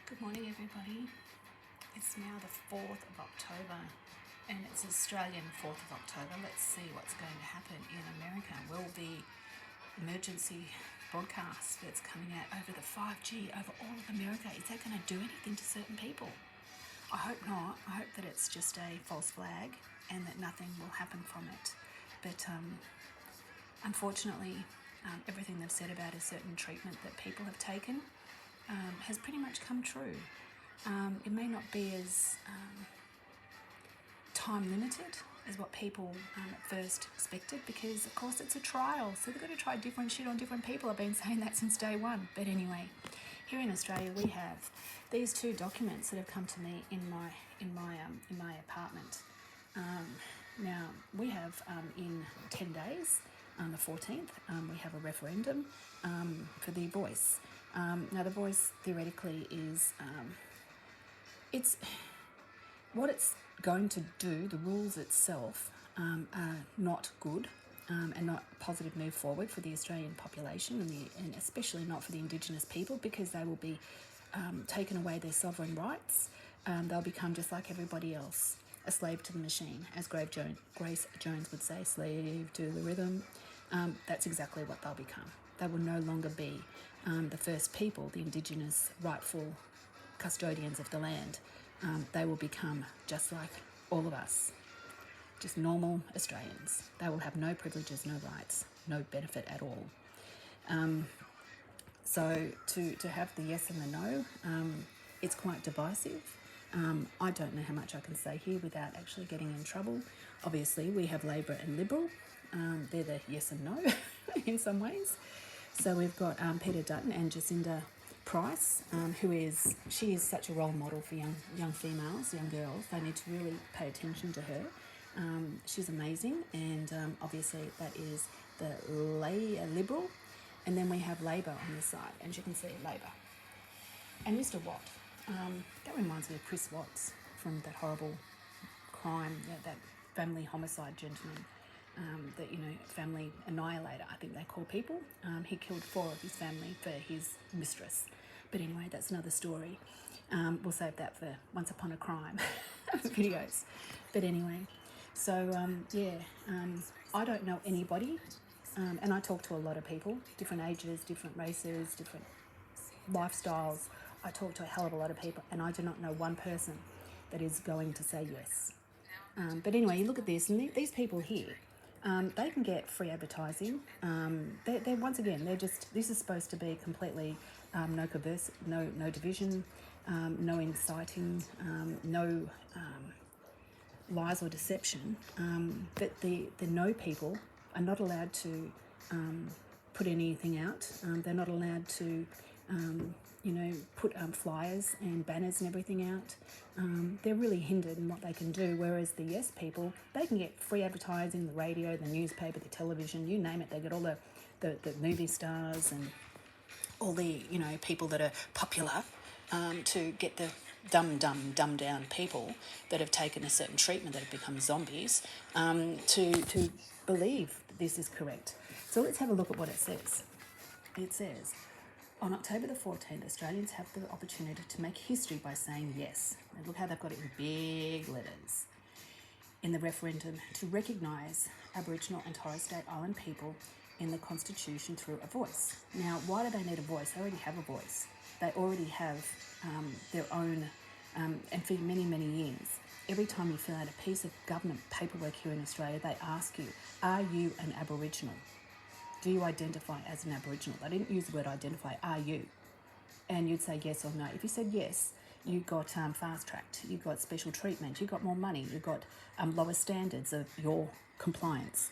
Good morning, everybody. It's now the 4th of October and it's Australian 4th of October. Let's see what's going to happen in America. Will the emergency broadcast that's coming out over the 5G over all of America, is that going to do anything to certain people? I hope not. I hope that it's just a false flag and that nothing will happen from it. But unfortunately, everything they've said about a certain treatment that people have taken has pretty much come true. It may not be as time limited as what people at first expected, because of course it's a trial, so they've got to try different shit on different people. I've been saying that since day one. But anyway, here in Australia we have these two documents that have come to me in my apartment. Now we have in 10 days, the 14th, we have a referendum for the voice. Now the voice theoretically is it's what it's going to do. The rules itself are not good and not a positive move forward for the Australian population and especially not for the Indigenous people, because they will be taken away their sovereign rights. They'll become just like everybody else, a slave to the machine, as Grace Jones would say, slave to the rhythm. That's exactly what they'll become. They will no longer be the first people, the Indigenous rightful custodians of the land. They will become just like all of us, just normal Australians. They will have no privileges, no rights, no benefit at all. So to have the yes and the no, it's quite divisive. I don't know how much I can say here without actually getting in trouble. Obviously, we have Labor and Liberal. They're the yes and no in some ways. So we've got Peter Dutton and Jacinda Price, she is such a role model for young females, young girls. They need to really pay attention to her. She's amazing, and obviously that is the Liberal. And then we have Labor on this side, and you can see Labor. And Mr. Watt, that reminds me of Chris Watts from that horrible crime, that family homicide gentleman. Family annihilator, I think they call people. He killed 4 of his family for his mistress. But anyway, that's another story. We'll save that for Once Upon a Crime videos. But anyway, so I don't know anybody, and I talk to a lot of people, different ages, different races, different lifestyles. I talk to a hell of a lot of people, and I do not know one person that is going to say yes. But anyway, you look at this, and these people here, they can get free advertising. They're once again, this is supposed to be completely no division, no inciting, no lies or deception. But the no people are not allowed to put anything out. They're not allowed to put flyers and banners and everything out. They're really hindered in what they can do, whereas the yes people, they can get free advertising, the radio, the newspaper, the television, you name it. They get all the movie stars and all the people that are popular to get the dumb down people that have taken a certain treatment, that have become zombies, to believe that this is correct. So let's have a look at what it says. It says, on October the 14th, Australians have the opportunity to make history by saying yes. And look how they've got it in big letters. In the referendum to recognise Aboriginal and Torres Strait Island people in the Constitution through a voice. Now, why do they need a voice? They already have a voice. They already have their own, and for many, many years, every time you fill out a piece of government paperwork here in Australia, they ask you, are you an Aboriginal? Do you identify as an Aboriginal? They didn't use the word identify, are you? And you'd say yes or no. If you said yes, you got fast-tracked, you got special treatment, you got more money, you got lower standards of your compliance.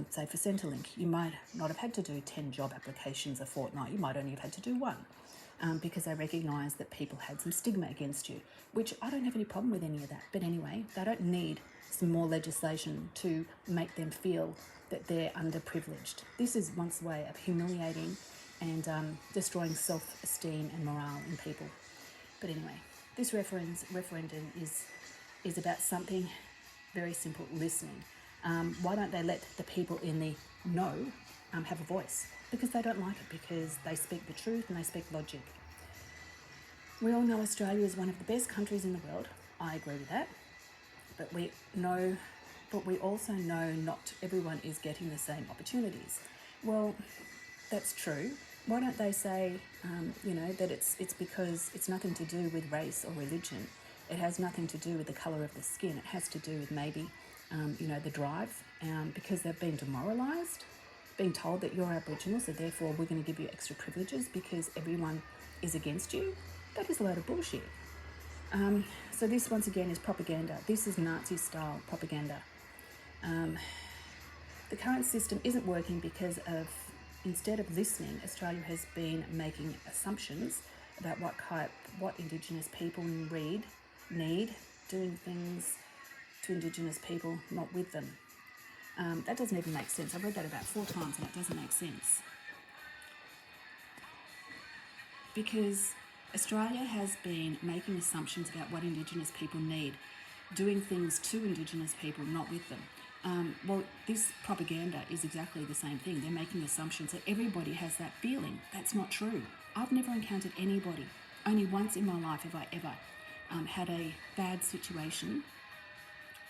Say for Centrelink, you might not have had to do 10 job applications a fortnight. You might only have had to do 1 because they recognise that people had some stigma against you, which I don't have any problem with any of that. But anyway, they don't need some more legislation to make them feel that they're underprivileged. This is once a way of humiliating and destroying self-esteem and morale in people. But anyway, this referendum is about something very simple, listening. Why don't they let the people in the no have a voice? Because they don't like it, because they speak the truth and they speak logic. We all know Australia is one of the best countries in the world. I agree with that. But we also know not everyone is getting the same opportunities. Well, that's true. Why don't they say, that it's because it's nothing to do with race or religion. It has nothing to do with the colour of the skin. It has to do with maybe, the drive, because they've been demoralised, being told that you're Aboriginal, so therefore we're going to give you extra privileges because everyone is against you. That is a load of bullshit. So this, once again, is propaganda. This is Nazi-style propaganda. The current system isn't working because instead of listening, Australia has been making assumptions about what Indigenous people need, doing things to Indigenous people, not with them. That doesn't even make sense. I've read that about 4 times and it doesn't make sense. Because Australia has been making assumptions about what Indigenous people need, doing things to Indigenous people, not with them. Well, this propaganda is exactly the same thing. They're making assumptions that everybody has that feeling. That's not true. I've never encountered anybody. Only once in my life have I ever had a bad situation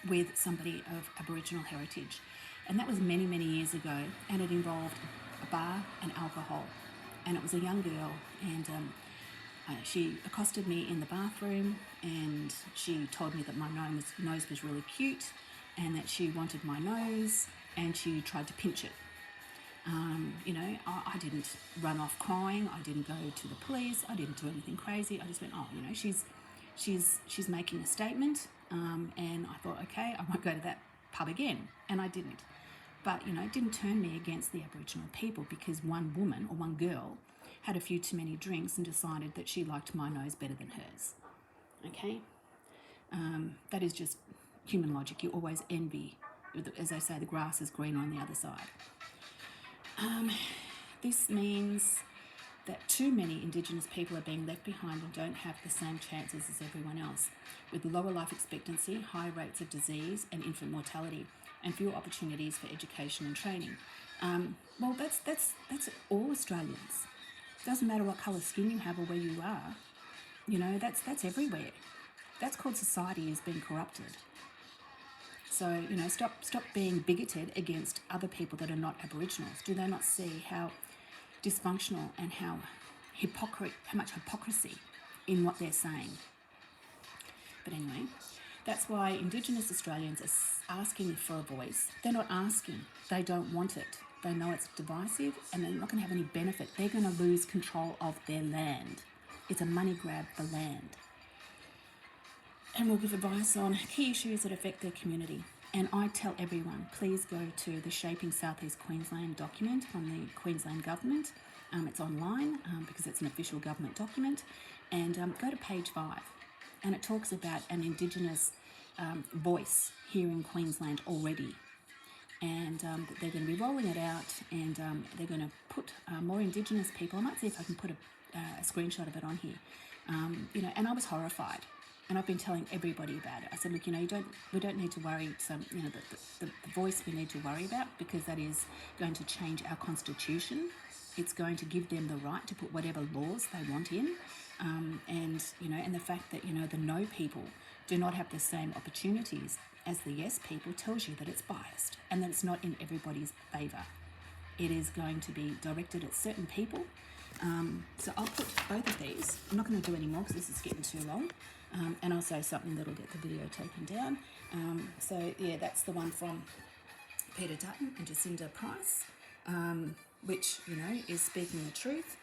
with somebody of Aboriginal heritage. And that was many, many years ago, and it involved a bar and alcohol. And it was a young girl, and she accosted me in the bathroom, and she told me that my nose was really cute, and that she wanted my nose, and she tried to pinch it. I didn't run off crying. I didn't go to the police. I didn't do anything crazy. I just went, she's making a statement, and I thought, okay, I won't go to that pub again, and I didn't. But it didn't turn me against the Aboriginal people because one woman or one girl had a few too many drinks and decided that she liked my nose better than hers. Okay, that is just human logic. You always envy, as they say, the grass is greener on the other side. This means that too many Indigenous people are being left behind and don't have the same chances as everyone else, with lower life expectancy, high rates of disease and infant mortality, and fewer opportunities for education and training. Well, that's all Australians. Doesn't matter what colour skin you have or where you are. That's everywhere. That's called society is being corrupted. So, stop being bigoted against other people that are not Aboriginals. Do they not see how dysfunctional and how much hypocrisy in what they're saying? But anyway, that's why Indigenous Australians are asking for a voice. They're not asking. They don't want it. They know it's divisive and they're not going to have any benefit. They're going to lose control of their land. It's a money grab for land. And we'll give advice on key issues that affect their community. And I tell everyone, please go to the Shaping Southeast Queensland document from the Queensland Government. It's online because it's an official government document. And go to page 5. And it talks about an Indigenous voice here in Queensland already. And they're going to be rolling it out, and they're going to put more Indigenous people. I might see if I can put a screenshot of it on here. And I was horrified. And I've been telling everybody about it. I said, look, we don't need to worry. So, the voice we need to worry about, because that is going to change our constitution. It's going to give them the right to put whatever laws they want in. And the fact that, the no people do not have the same opportunities as the yes people tells you that it's biased and that it's not in everybody's favour. It is going to be directed at certain people. So I'll put both of these. I'm not going to do any more because this is getting too long. And I'll say something that'll get the video taken down. That's the one from Peter Dutton and Jacinda Price, which, is speaking the truth.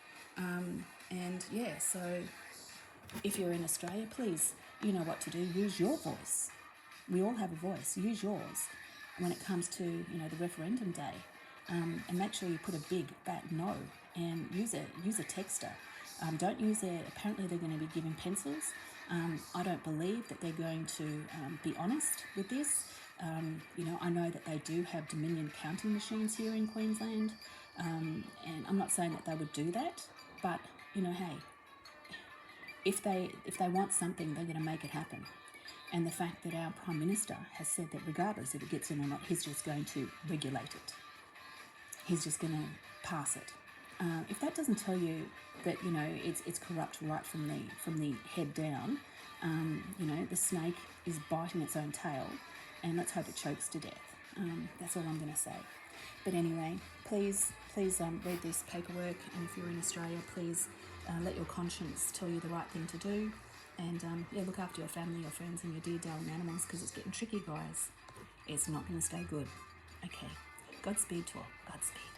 So if you're in Australia, please, you know what to do. Use your voice. We all have a voice. Use yours when it comes to, the referendum day. And make sure you put a big, fat no, and use a texter. Don't use apparently they're going to be giving pencils. I don't believe that they're going to be honest with this. I know that they do have Dominion counting machines here in Queensland, and I'm not saying that they would do that, but hey, if they want something, they're going to make it happen. And the fact that our Prime Minister has said that regardless if it gets in or not, he's just going to regulate it. He's just going to pass it. If that doesn't tell you that, you know, it's corrupt right from the head down, you know, the snake is biting its own tail, and let's hope it chokes to death. That's all I'm going to say. But anyway, please read this paperwork, and if you're in Australia, please let your conscience tell you the right thing to do, and yeah, look after your family, your friends, and your dear darling animals, because it's getting tricky, guys. It's not going to stay good. Okay, Godspeed to all. Godspeed.